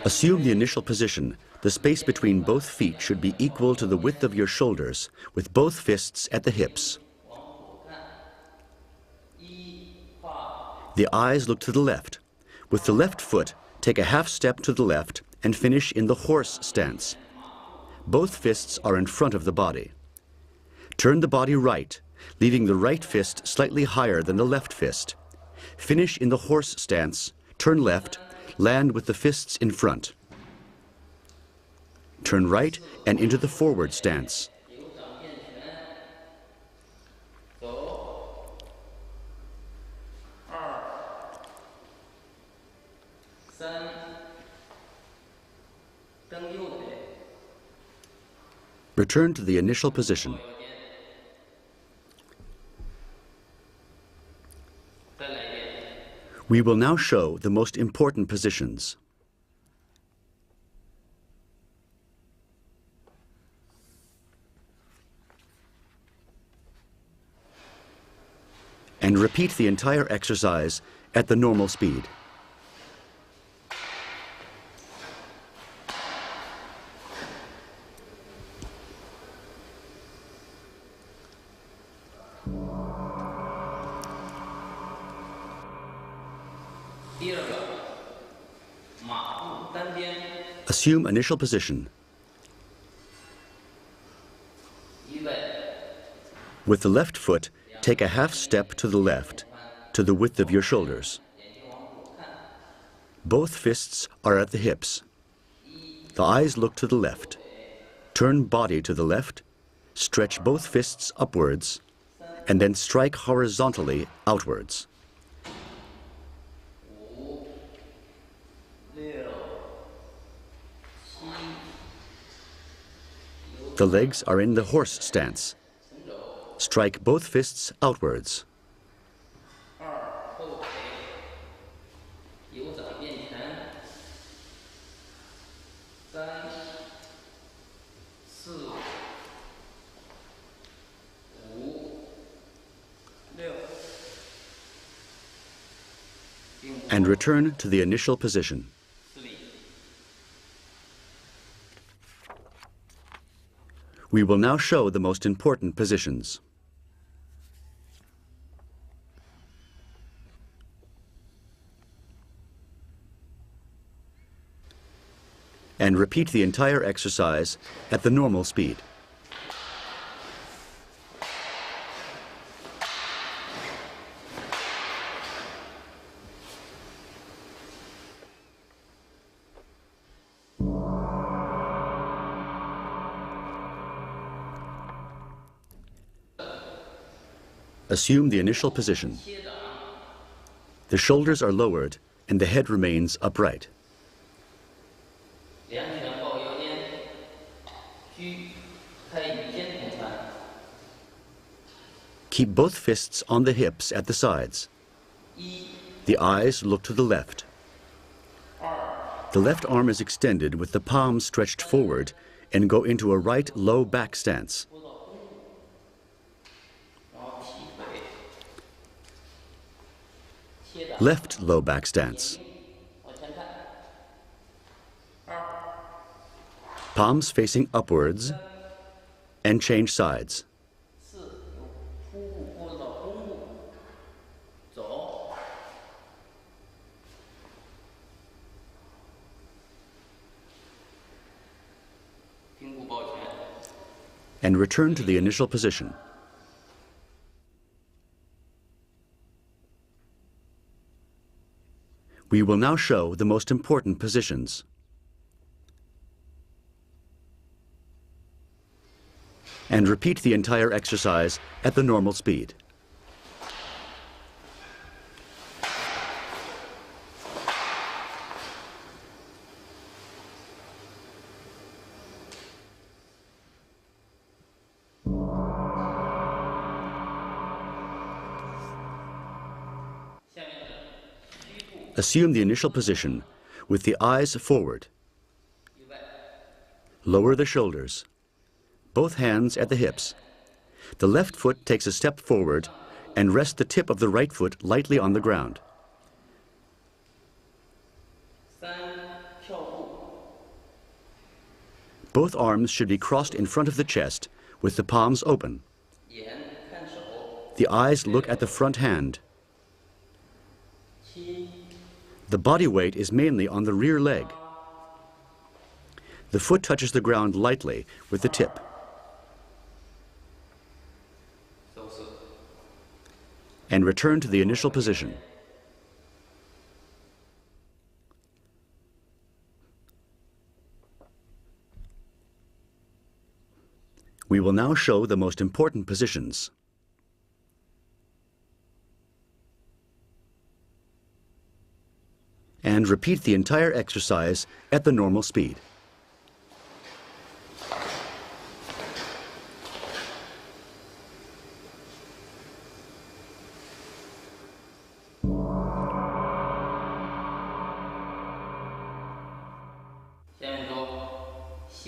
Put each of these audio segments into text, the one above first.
Assume the initial position. The space between both feet should be equal to the width of your shoulders, with both fists at the hips. The eyes look to the left. With the left foot, take a half step to the left and finish in the horse stance. Both fists are in front of the body. Turn the body right, leaving the right fist slightly higher than the left fist. Finish in the horse stance, turn left, land with the fists in front. Turn right and into the forward stance. Return to the initial position. We will now show the most important positions. And repeat the entire exercise at the normal speed. Assume initial position. With the left foot, take a half step to the left, to the width of your shoulders. Both fists are at the hips. The eyes look to the left. Turn body to the left, stretch both fists upwards, and then strike horizontally outwards. The legs are in the horse stance. Strike both fists outwards. And return to the initial position. We will now show the most important positions. And repeat the entire exercise at the normal speed. Assume the initial position. The shoulders are lowered and the head remains upright. Keep both fists on the hips at the sides. The eyes look to the left. The left arm is extended with the palm stretched forward and go into a right low back stance. Left low back stance. Palms facing upwards and change sides. And return to the initial position. We will now show the most important positions. And repeat the entire exercise at the normal speed. Assume the initial position with the eyes forward. Lower the shoulders. Both hands at the hips. The left foot takes a step forward and rest the tip of the right foot lightly on the ground. Both arms should be crossed in front of the chest with the palms open. The eyes look at the front hand. The body weight is mainly on the rear leg. The foot touches the ground lightly with the tip. And return to the initial position. We will now show the most important positions. And repeat the entire exercise at the normal speed.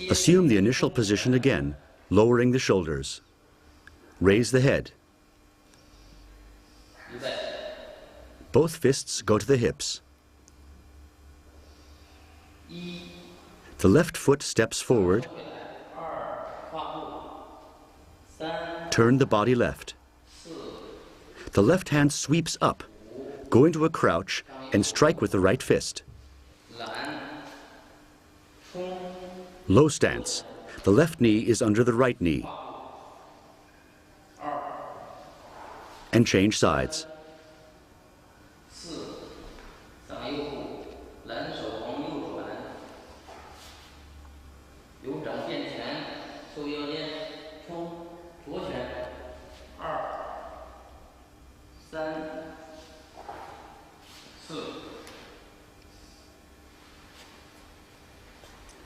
Assume the initial position again, lowering the shoulders. Raise the head. Both fists go to the hips. The left foot steps forward. Turn the body left. The left hand sweeps up. Go into a crouch and strike with the right fist. Low stance. The left knee is under the right knee. And change sides.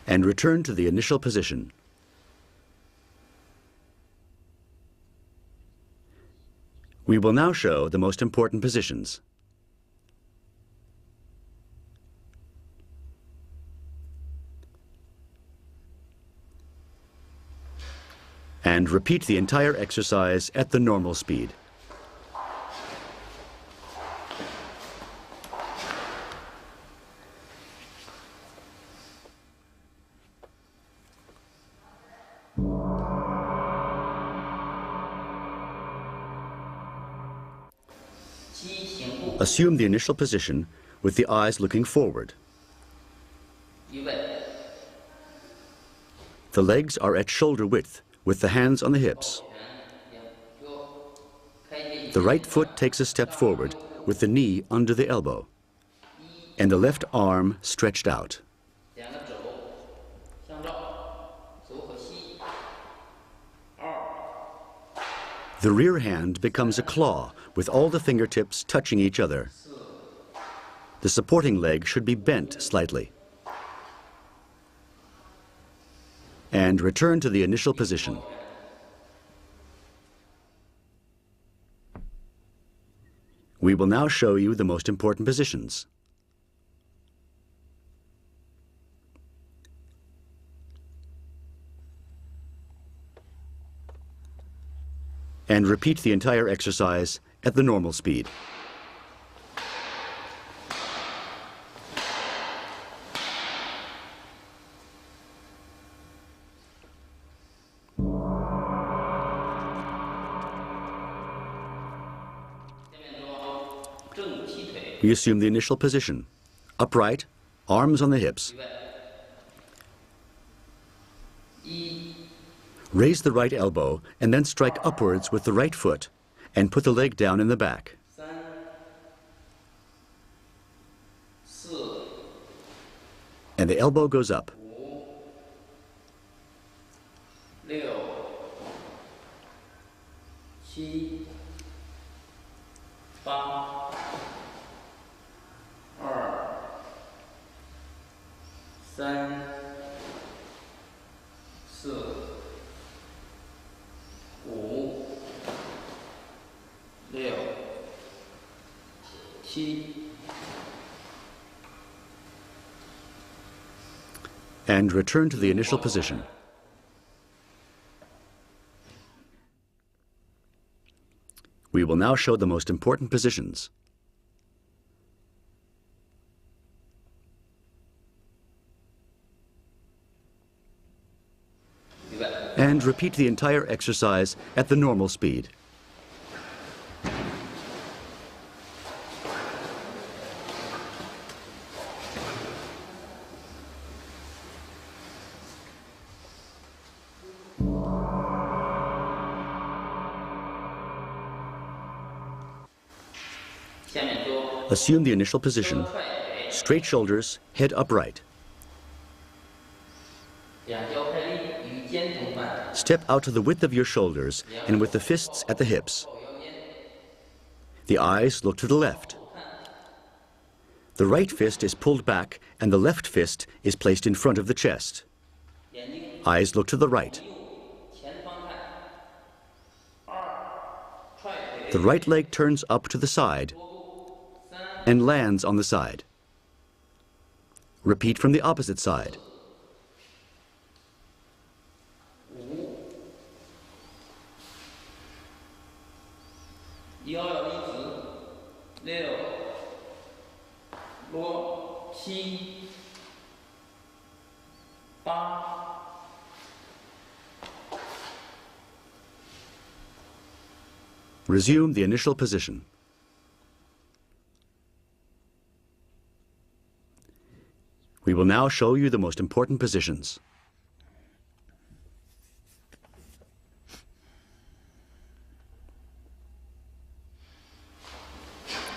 And return to the initial position. We will now show the most important positions. And repeat the entire exercise at the normal speed. Assume the initial position with the eyes looking forward. The legs are at shoulder width with the hands on the hips. The right foot takes a step forward with the knee under the elbow and the left arm stretched out. The rear hand becomes a claw with all the fingertips touching each other. The supporting leg should be bent slightly. And return to the initial position. We will now show you the most important positions. And repeat the entire exercise at the normal speed. We assume the initial position. Upright, arms on the hips. Raise the right elbow and then strike upwards with the right foot and put the leg down in the back. And the elbow goes up. And return to the initial position. We will now show the most important positions. And repeat the entire exercise at the normal speed. Assume the initial position, straight shoulders, head upright. Step out to the width of your shoulders and with the fists at the hips. The eyes look to the left. The right fist is pulled back and the left fist is placed in front of the chest. Eyes look to the right. The right leg turns up to the side and lands on the side. Repeat from the opposite side. Resume the initial position. We will now show you the most important positions.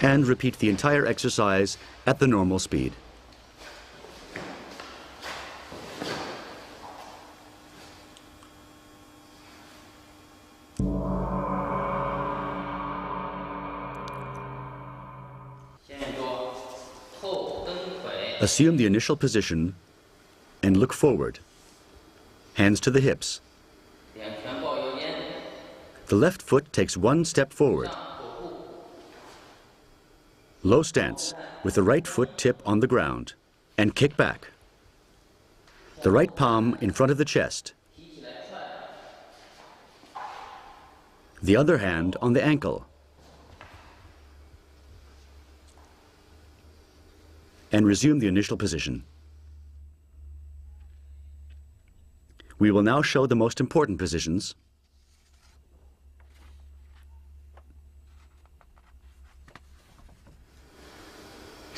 And repeat the entire exercise at the normal speed. Assume the initial position and look forward. Hands to the hips. The left foot takes one step forward. Low stance with the right foot tip on the ground and kick back. The right palm in front of the chest. The other hand on the ankle. And resume the initial position. We will now show the most important positions.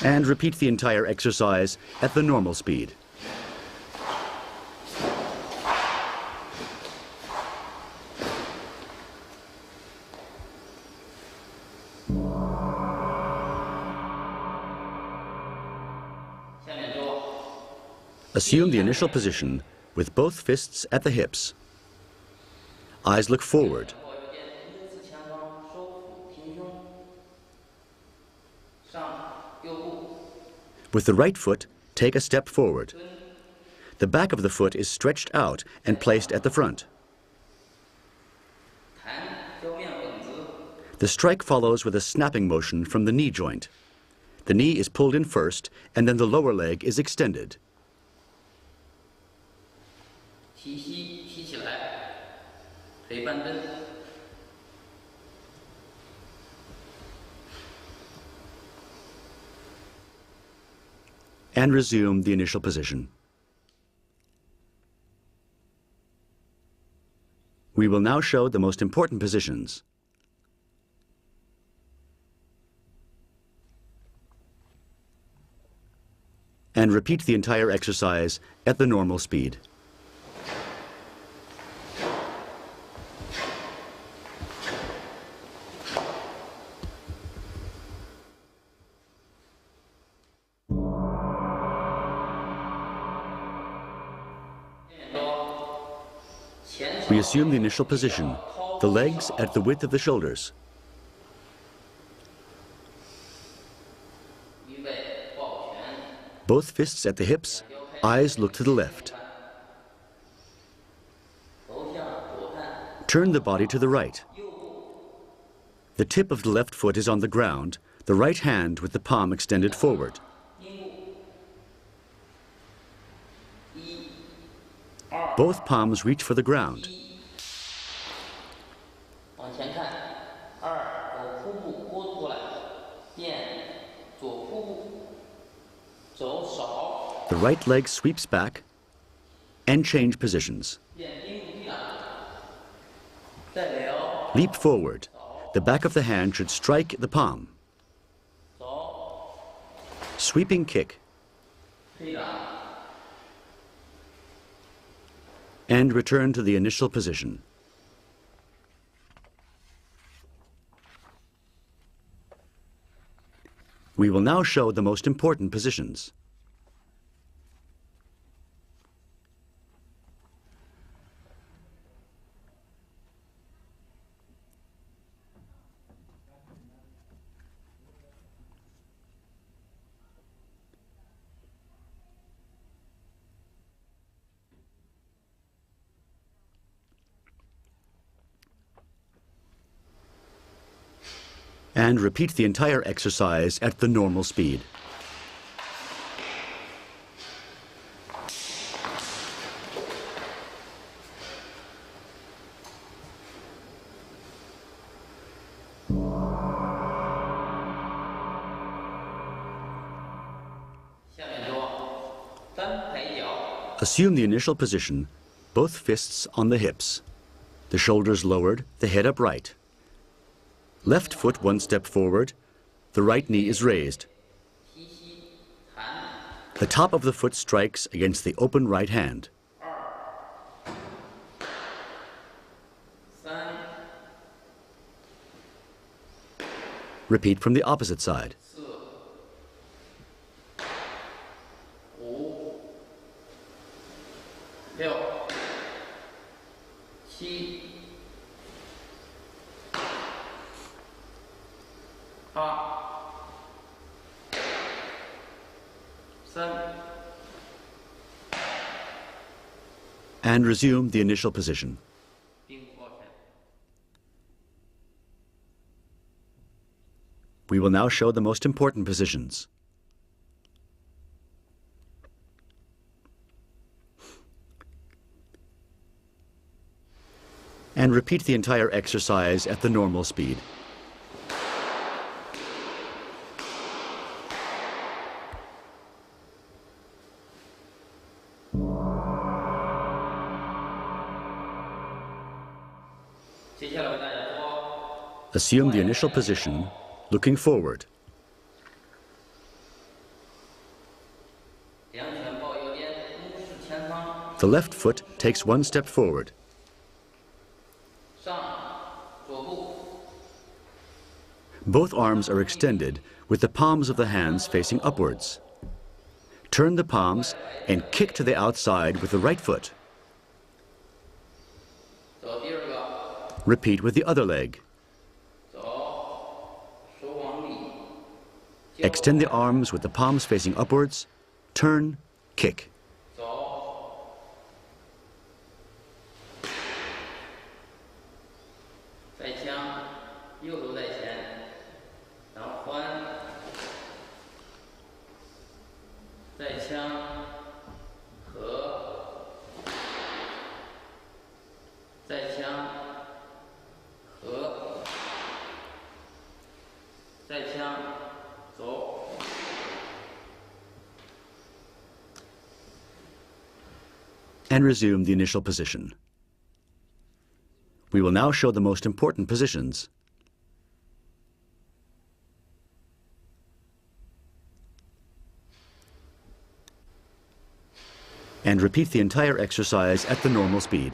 And repeat the entire exercise at the normal speed. Assume the initial position with both fists at the hips. Eyes look forward. With the right foot, take a step forward. The back of the foot is stretched out and placed at the front. The strike follows with a snapping motion from the knee joint. The knee is pulled in first, and then the lower leg is extended. And resume the initial position. We will now show the most important positions. And repeat the entire exercise at the normal speed. We assume the initial position, the legs at the width of the shoulders. Both fists at the hips, eyes look to the left. Turn the body to the right. The tip of the left foot is on the ground, the right hand with the palm extended forward. Both palms reach for the ground. The right leg sweeps back and change positions. Leap forward. The back of the hand should strike the palm. Sweeping kick. And return to the initial position. We will now show the most important positions. And repeat the entire exercise at the normal speed. Assume the initial position, both fists on the hips, the shoulders lowered, the head upright. Left foot one step forward, the right knee is raised. The top of the foot strikes against the open right hand. Repeat from the opposite side. And resume the initial position. We will now show the most important positions. And repeat the entire exercise at the normal speed. Assume the initial position, looking forward. The left foot takes one step forward. Both arms are extended with the palms of the hands facing upwards. Turn the palms and kick to the outside with the right foot. Repeat with the other leg. Extend the arms with the palms facing upwards. Turn, kick. And resume the initial position. We will now show the most important positions. And repeat the entire exercise at the normal speed.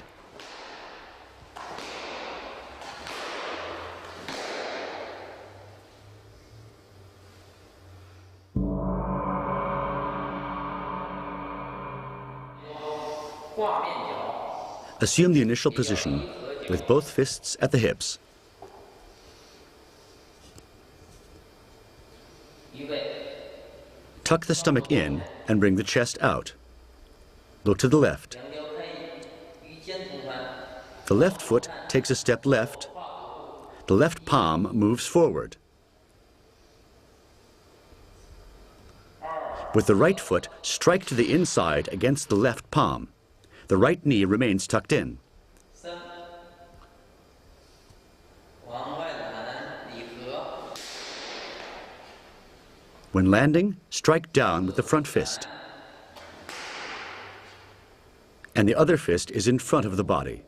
Assume the initial position with both fists at the hips. Tuck the stomach in and bring the chest out. Look to the left. The left foot takes a step left. The left palm moves forward. With the right foot, strike to the inside against the left palm. The right knee remains tucked in. When landing, strike down with the front fist. And the other fist is in front of the body.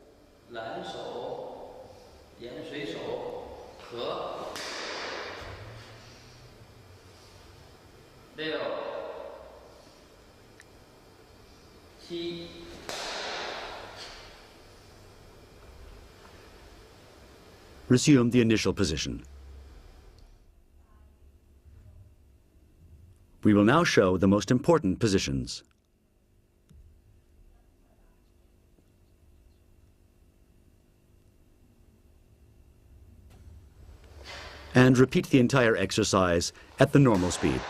六、七、Resume the initial position. We will now show the most important positions. And repeat the entire exercise at the normal speed.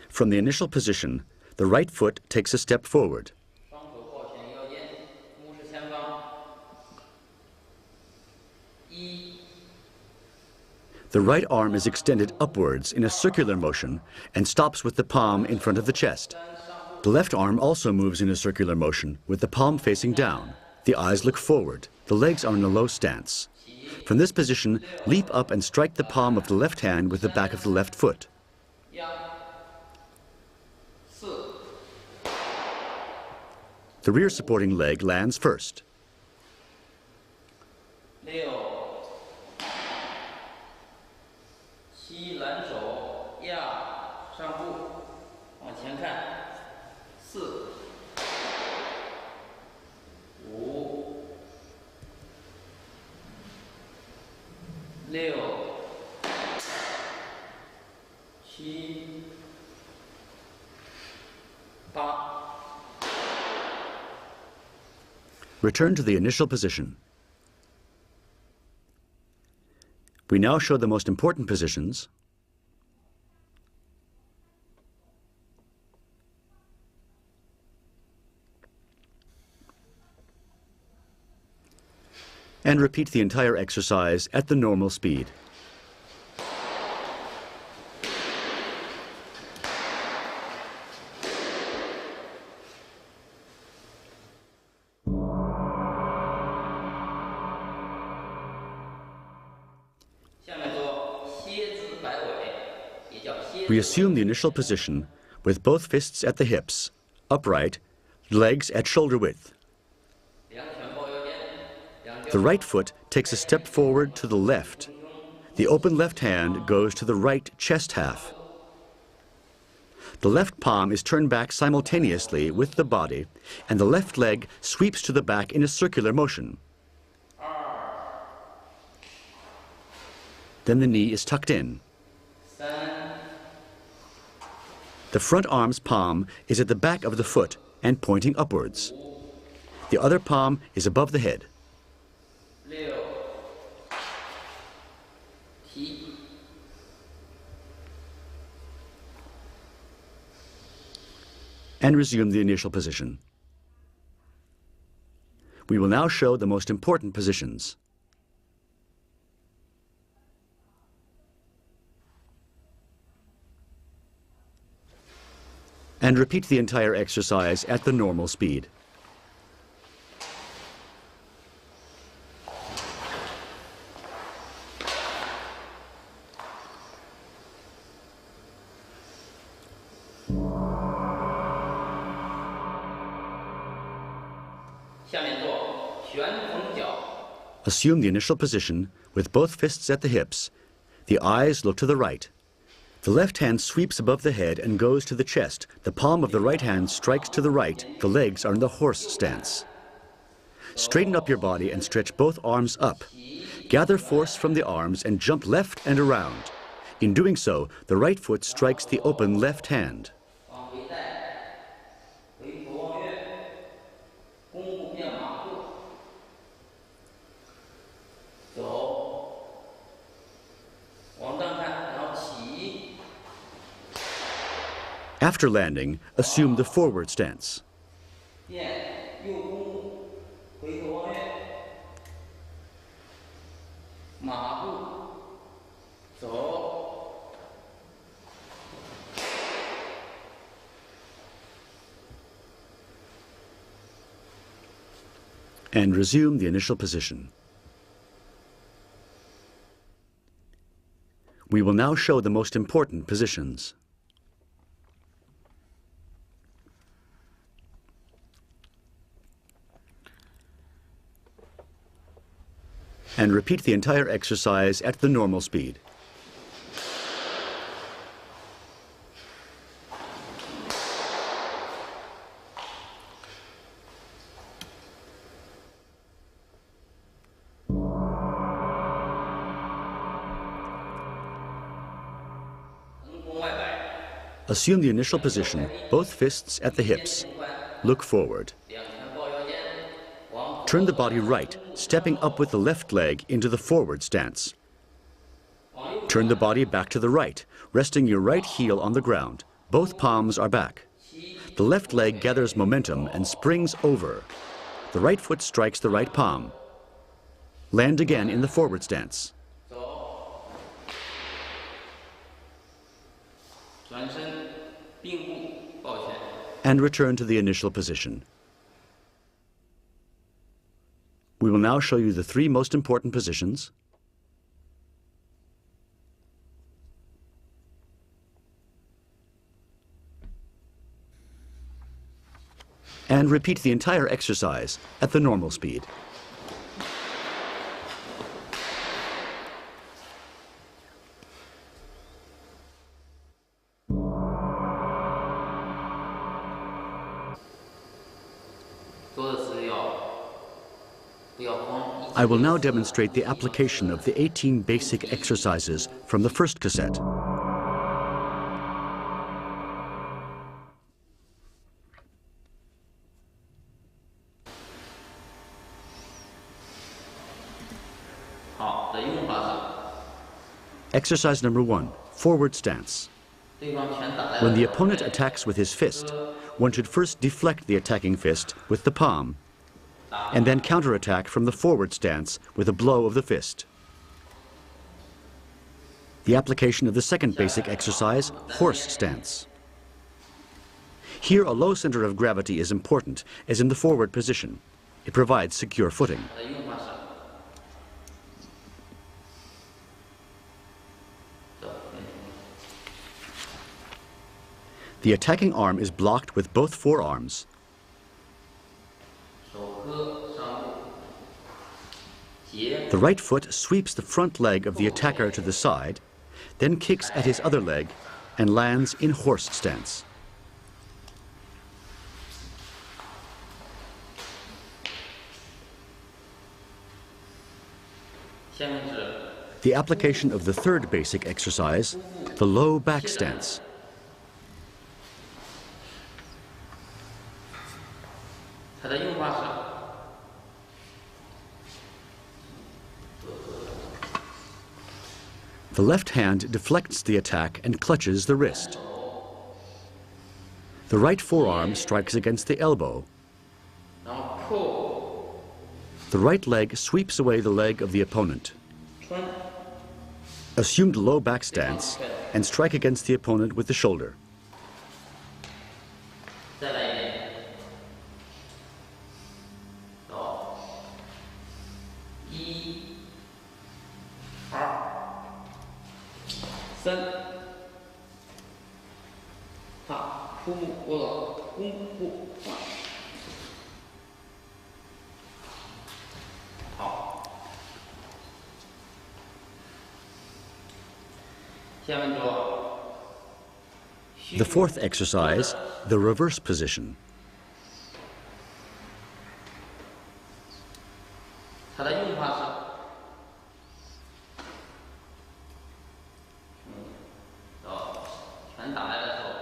From the initial position, the right foot takes a step forward. The right arm is extended upwards in a circular motion and stops with the palm in front of the chest. The left arm also moves in a circular motion with the palm facing down. The eyes look forward. The legs are in a low stance. From this position, leap up and strike the palm of the left hand with the back of the left foot. The rear supporting leg lands first. 6、7拦手压上步，往前看。4、5、6、7、8。 Return to the initial position. We now show the most important positions and repeat the entire exercise at the normal speed. We assume the initial position with both fists at the hips, upright, legs at shoulder width. The right foot takes a step forward to the left. The open left hand goes to the right chest half. The left palm is turned back simultaneously with the body, and the left leg sweeps to the back in a circular motion. Then the knee is tucked in. The front arm's palm is at the back of the foot and pointing upwards. The other palm is above the head. And resume the initial position. We will now show the most important positions. And repeat the entire exercise at the normal speed. Assume the initial position with both fists at the hips. The eyes look to the right. The left hand sweeps above the head and goes to the chest. The palm of the right hand strikes to the right. The legs are in the horse stance. Straighten up your body and stretch both arms up. Gather force from the arms and jump left and around. In doing so, the right foot strikes the open left hand. After landing, assume the forward stance. And resume the initial position. We will now show the most important positions. And repeat the entire exercise at the normal speed. Assume the initial position, both fists at the hips. Look forward. Turn the body right, stepping up with the left leg into the forward stance. Turn the body back to the right, resting your right heel on the ground. Both palms are back. The left leg gathers momentum and springs over. The right foot strikes the right palm. Land again in the forward stance. And return to the initial position. We will now show you the three most important positions. And repeat the entire exercise at the normal speed. I will now demonstrate the application of the 18 basic exercises from the first cassette. Exercise number 1, forward stance. When the opponent attacks with his fist, one should first deflect the attacking fist with the palm, and then counterattack from the forward stance with a blow of the fist. The application of the second basic exercise, horse stance. Here a low center of gravity is important, as in the forward position. It provides secure footing. The attacking arm is blocked with both forearms. The right foot sweeps the front leg of the attacker to the side, then kicks at his other leg and lands in horse stance. The application of the third basic exercise, the low back stance. The left hand deflects the attack and clutches the wrist. The right forearm strikes against the elbow. The right leg sweeps away the leg of the opponent. Assume the low back stance and strike against the opponent with the shoulder. The fourth exercise, the reverse position.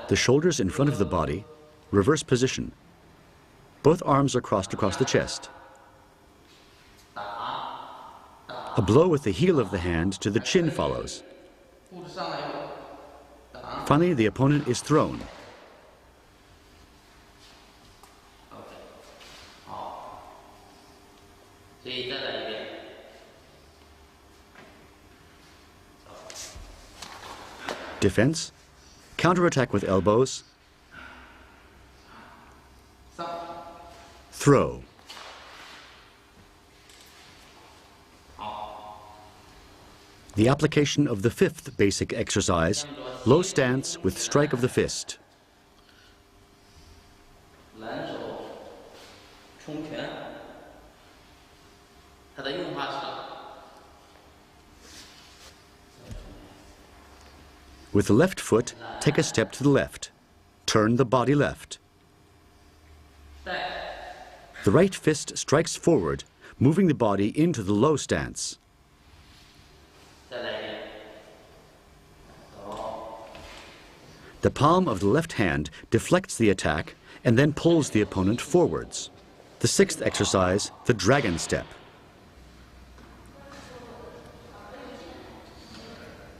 The shoulders in front of the body, reverse position. Both arms are crossed across the chest. A blow with the heel of the hand to the chin follows. Finally, the opponent is thrown. Defense, counterattack with elbows, throw. The application of the fifth basic exercise, low stance with strike of the fist. 蓝手冲拳，它的用法是 With the left foot, take a step to the left. Turn the body left. 带 The right fist strikes forward, moving the body into the low stance. 再来一遍，走， The palm of the left hand deflects the attack and then pulls the opponent forwards. The sixth exercise, the dragon step.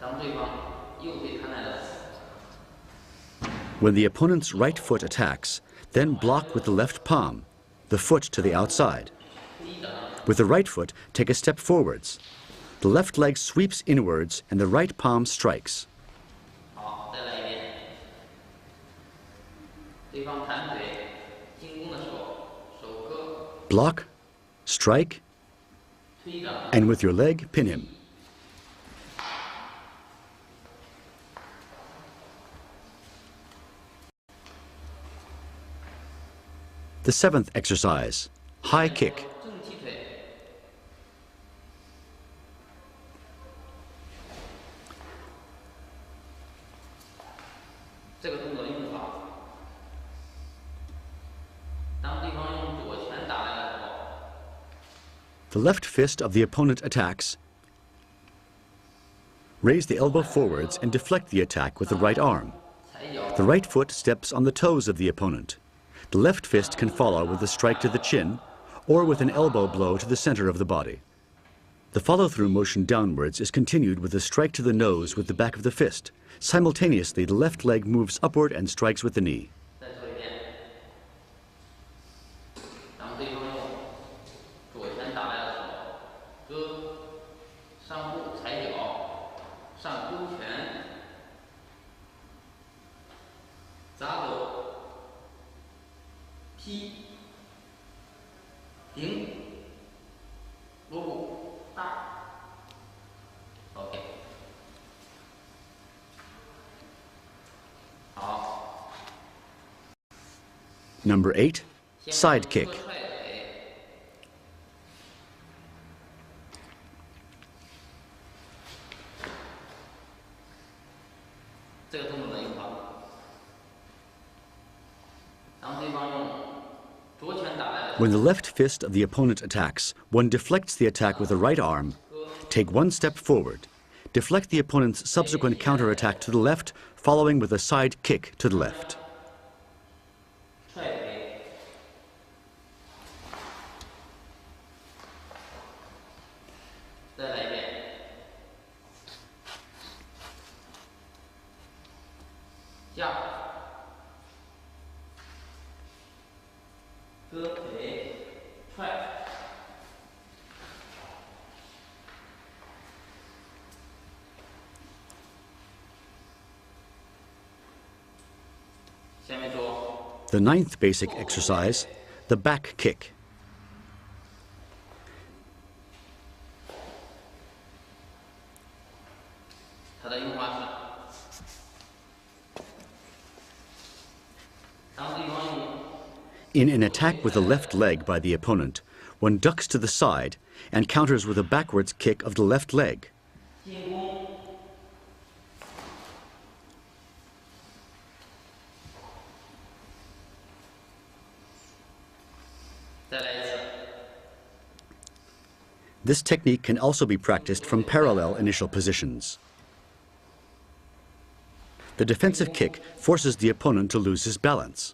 当对方右腿弹来了， When the opponent's right foot attacks, then block with the left palm, the foot to the outside. 击掌， With the right foot, take a step forwards. The left leg sweeps inwards and the right palm strikes. 好，再来一遍。对方弹腿进攻的时候，手割 Block, strike, 推掌， and with your leg, pin him. The seventh exercise, high kick. 正踢腿，这个动作的用法，当对方用左拳打来的时候， The left fist of the opponent attacks. Raise the elbow forwards and deflect the attack with the right arm. 踩脚， The right foot steps on the toes of the opponent. The left fist can follow with a strike to the chin or with an elbow blow to the center of the body. The follow-through motion downwards is continued with a strike to the nose with the back of the fist. Simultaneously, the left leg moves upward and strikes with the knee. 再说一遍。当对方用左拳打来的时候，割，上步踩脚，上勾拳，砸走，劈，顶，落步，打。OK。好， Number 8, 先 side 做 kick. 踹腿，这个动作的用法，当对方用左拳打来的， When the left fist of the opponent attacks, one deflects the attack with the right arm. Take one step forward. Deflect the opponent's subsequent counterattack to the left, following with a side kick to the left. 踹腿，再来一遍，下，割腿，踹。下面做 The ninth basic exercise, the back kick. 它的用法是，当对方用 In an attack with the left leg by the opponent, one ducks to the side and counters with a backwards kick of the left leg. 进攻，再来一次， This technique can also be practiced from parallel initial positions. The defensive kick forces the opponent to lose his balance.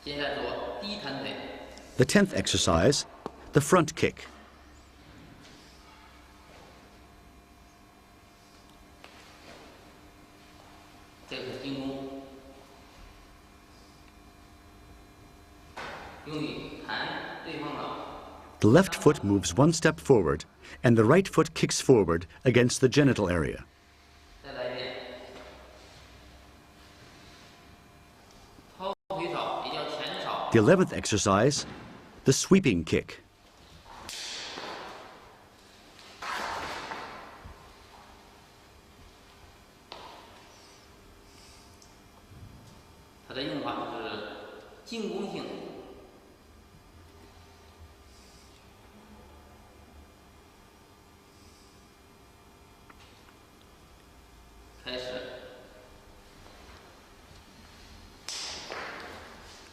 接下来做低弹腿， The 10th exercise, the front kick. 这个是进攻，用力弹对方的 The left foot moves one step forward, and the right foot kicks forward against the genital area. 再来一遍，后腿扫也叫前扫， The 11th exercise, the sweeping kick.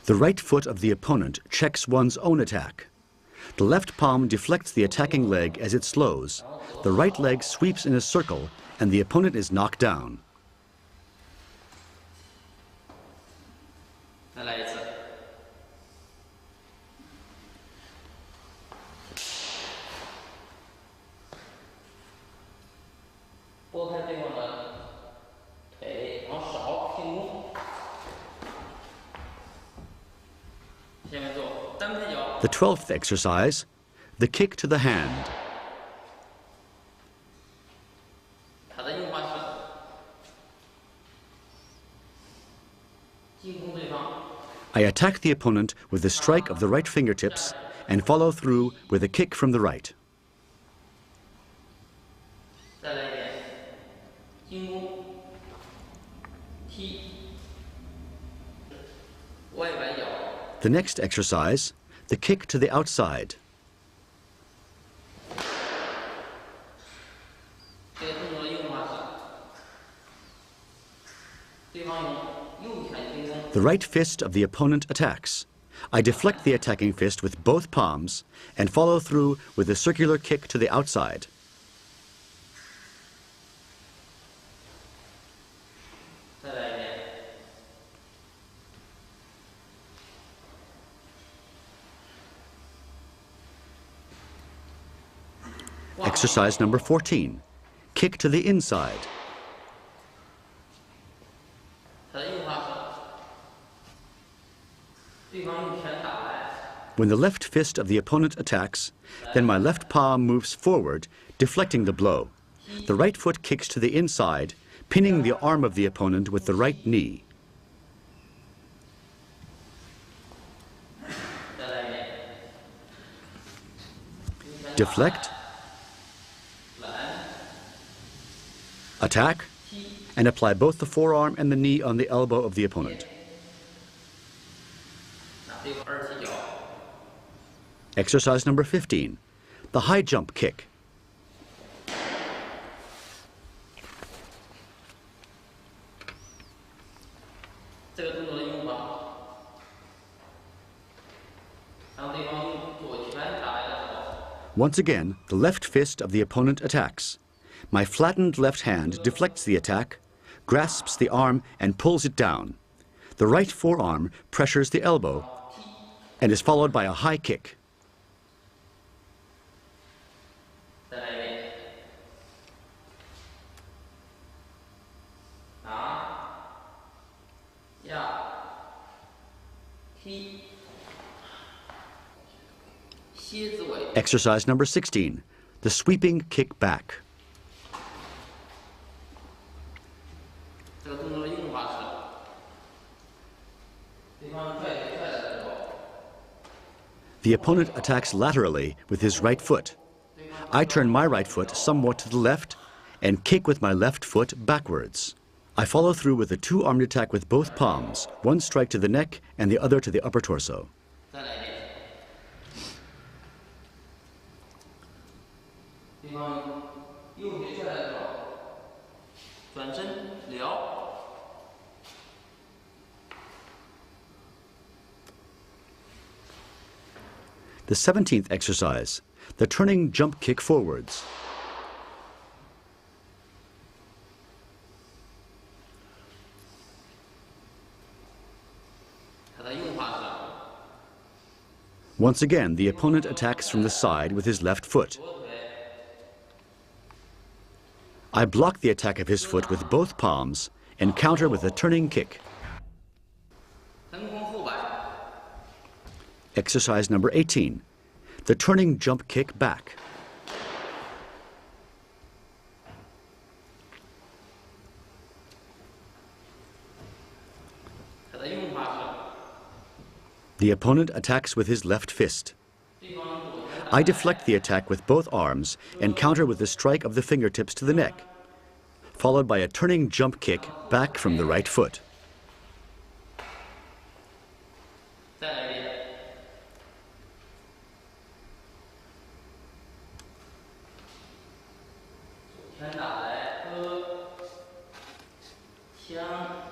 The right foot of the opponent checks one's own attack. The left palm deflects the attacking leg as it slows. The right leg sweeps in a circle, and the opponent is knocked down. 再来一次。拨开对方的腿，往少进攻。下面做单拍脚。 The 12th exercise, the kick to the hand. 他的硬化是进攻对方。 I attack the opponent with the strike of the right fingertips and follow through with a kick from the right. 再来一遍，进攻，踢，外摆脚。 The next exercise, the kick to the outside. 这个动作的用法是，对方用右拳进攻。 The right fist of the opponent attacks. I deflect the attacking fist with both palms and follow through with a circular kick to the outside. 再来一遍。 Exercise number 14, kick to the inside. 他的用法是，对方用拳打来， When the left fist of the opponent attacks, then my left palm moves forward, deflecting the blow. The right foot kicks to the inside, pinning the arm of the opponent with the right knee. 再来一遍。 Deflect, 拦， attack, 踢， and apply both the forearm and the knee on the elbow of the opponent. 拿对方二踢脚。 Exercise number 15, the high jump kick. 这个动作的用法，当对方用左拳打来的时候， Once again, the left fist of the opponent attacks. My flattened left hand deflects the attack, grasps the arm, and pulls it down. The right forearm pressures the elbow and is followed by a high kick. 再来一遍。拿，压，踢，蝎子尾。 Exercise number 16, the sweeping kick back. 这个动作的用法是，对方拽腿拽来的时候， The opponent attacks laterally with his right foot. I turn my right foot somewhat to the left and kick with my left foot backwards. I follow through with a two-armed attack with both palms, one strike to the neck and the other to the upper torso. 再来一遍。对方右腿拽来的时候，转身撩。 The 17th exercise, the turning jump kick forwards. 它的用法是， Once again, the opponent attacks from the side with his left foot. 左腿 I block the attack of his foot with both palms and counter with a turning kick. 腾空后摆， Exercise number 18, the turning jump kick back. 它的用法 The opponent attacks with his left fist. 是，对方用左拳 I deflect the attack with both arms and counter with a strike of the fingertips to the neck, followed by a turning jump kick back from the right foot. 再来一遍。左拳打来，枪。